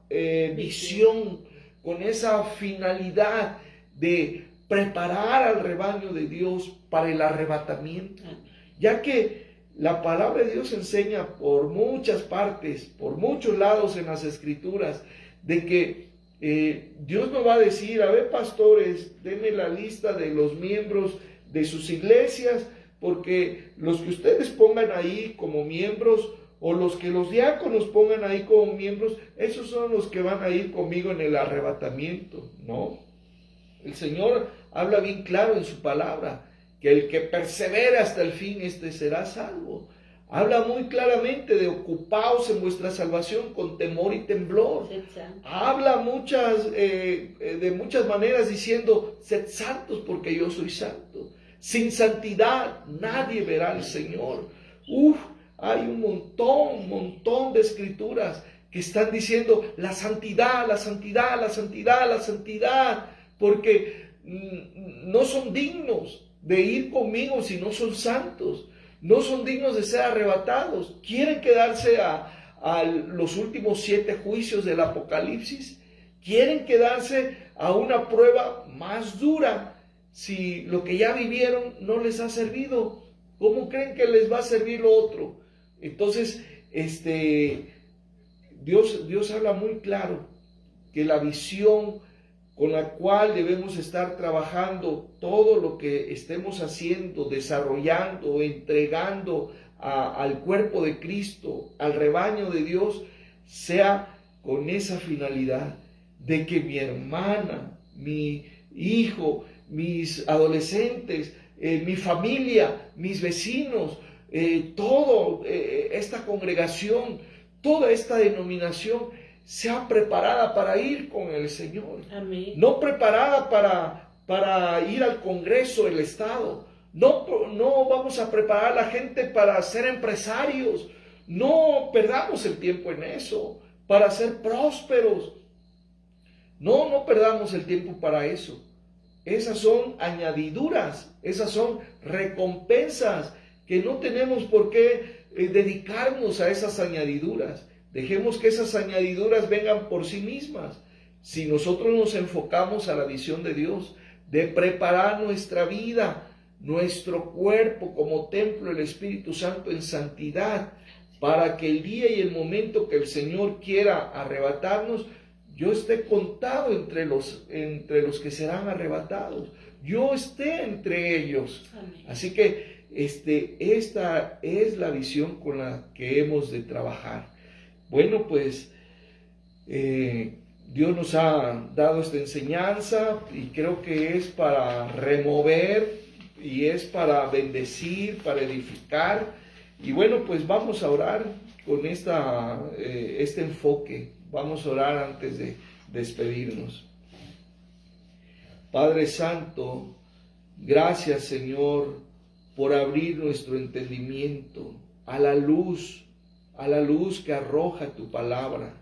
Speaker 1: visión, con esa finalidad de preparar al rebaño de Dios para el arrebatamiento. Ya que la palabra de Dios enseña por muchas partes, por muchos lados en las Escrituras, de que Dios no va a decir, a ver, pastores, denme la lista de los miembros de sus iglesias, porque los que ustedes pongan ahí como miembros, o los que los diáconos pongan ahí como miembros, esos son los que van a ir conmigo en el arrebatamiento. No, el Señor habla bien claro en su palabra, que el que persevera hasta el fin, este será salvo. Habla muy claramente de ocupaos en vuestra salvación con temor y temblor. Habla de muchas maneras diciendo, sed santos porque yo soy santo. Sin santidad nadie verá al Señor. Hay un montón de escrituras que están diciendo la santidad, la santidad, la santidad, la santidad, porque no son dignos de ir conmigo si no son santos. No son dignos de ser arrebatados. Quieren quedarse a los últimos 7 juicios del Apocalipsis. Quieren quedarse a una prueba más dura. Si lo que ya vivieron no les ha servido, ¿cómo creen que les va a servir lo otro? Entonces, Dios habla muy claro que la visión con la cual debemos estar trabajando, todo lo que estemos haciendo, desarrollando, entregando al cuerpo de Cristo, al rebaño de Dios, sea con esa finalidad de que mi hermana, mi hijo, mis adolescentes, mi familia, mis vecinos, toda esta congregación, toda esta denominación, sea preparada para ir con el Señor.
Speaker 2: Amén.
Speaker 1: No preparada para ir al Congreso del Estado. No vamos a preparar a la gente para ser empresarios. No perdamos el tiempo en eso, para ser prósperos. No perdamos el tiempo para eso. Esas son añadiduras, esas son recompensas que no tenemos por qué dedicarnos a esas añadiduras. Dejemos que esas añadiduras vengan por sí mismas. Si nosotros nos enfocamos a la visión de Dios, de preparar nuestra vida, nuestro cuerpo como templo del Espíritu Santo en santidad, para que el día y el momento que el Señor quiera arrebatarnos, yo esté contado entre los que serán arrebatados. Yo esté entre ellos.
Speaker 2: Amén.
Speaker 1: Así que esta es la visión con la que hemos de trabajar. Bueno, pues Dios nos ha dado esta enseñanza y creo que es para remover y es para bendecir, para edificar. Y bueno, pues vamos a orar con este enfoque. Vamos a orar antes de despedirnos. Padre Santo, gracias Señor por abrir nuestro entendimiento a la luz que arroja tu palabra.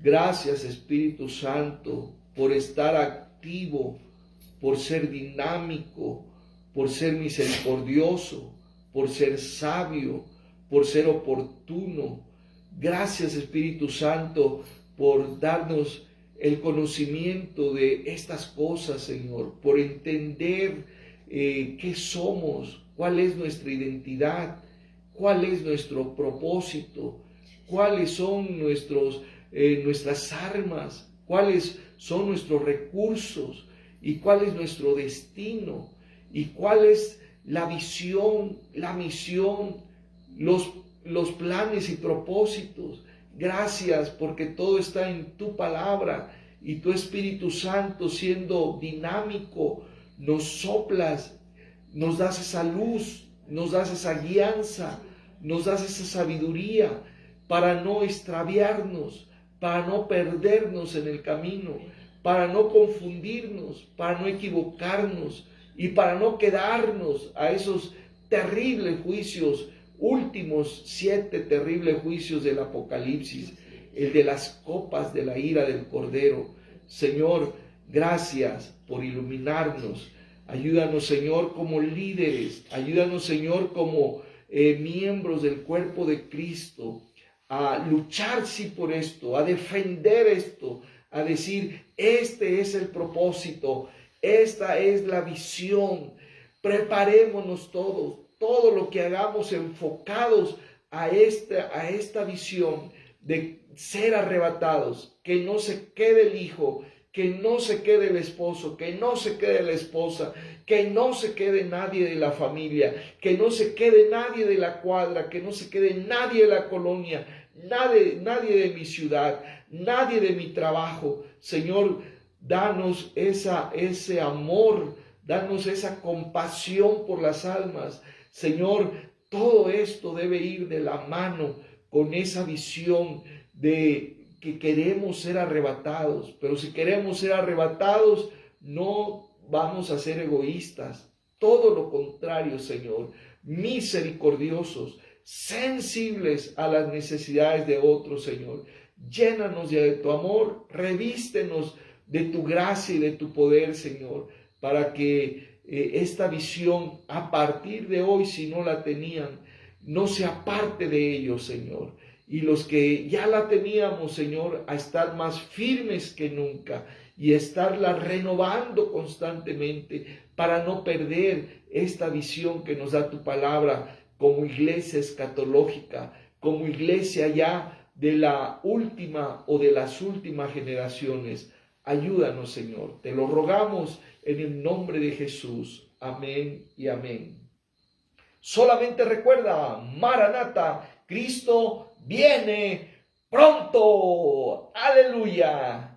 Speaker 1: Gracias Espíritu Santo por estar activo, por ser dinámico, por ser misericordioso, por ser sabio, por ser oportuno. Gracias Espíritu Santo por darnos el conocimiento de estas cosas, Señor, por entender qué somos, cuál es nuestra identidad, cuál es nuestro propósito, cuáles son nuestras armas, cuáles son nuestros recursos y cuál es nuestro destino y cuál es la visión, la misión, los planes y propósitos. Gracias porque todo está en tu palabra y tu Espíritu Santo siendo dinámico nos soplas, nos das esa luz, nos das esa guianza, nos das esa sabiduría para no extraviarnos, para no perdernos en el camino, para no confundirnos, para no equivocarnos y para no quedarnos a esos terribles juicios, últimos 7 terribles juicios del Apocalipsis. el de las copas de la ira del Cordero. Señor, gracias por iluminarnos. Ayúdanos, Señor, como líderes. Ayúdanos, Señor, como miembros del cuerpo de Cristo, a luchar sí por esto, a defender esto, a decir, este es el propósito, esta es la visión. Preparémonos todos, todo lo que hagamos enfocados a esta visión de ser arrebatados, que no se quede el hijo, que no se quede el esposo, que no se quede la esposa, que no se quede nadie de la familia, que no se quede nadie de la cuadra, que no se quede nadie de la colonia, nadie de mi ciudad, nadie de mi trabajo. Señor, danos ese amor, danos esa compasión por las almas. Señor, todo esto debe ir de la mano con esa visión de que queremos ser arrebatados. Pero si queremos ser arrebatados, no vamos a ser egoístas. Todo lo contrario, Señor, misericordiosos, sensibles a las necesidades de otros, Señor. Llénanos ya de tu amor, revístenos de tu gracia y de tu poder, Señor, para que esta visión, a partir de hoy, si no la tenían, no se aparte de ellos, Señor. Y los que ya la teníamos, Señor, a estar más firmes que nunca y estarla renovando constantemente para no perder esta visión que nos da tu palabra como iglesia escatológica, como iglesia ya de la última o de las últimas generaciones. Ayúdanos, Señor. Te lo rogamos en el nombre de Jesús. Amén y amén. Solamente recuerda, Maranata, Cristo viene pronto. Aleluya.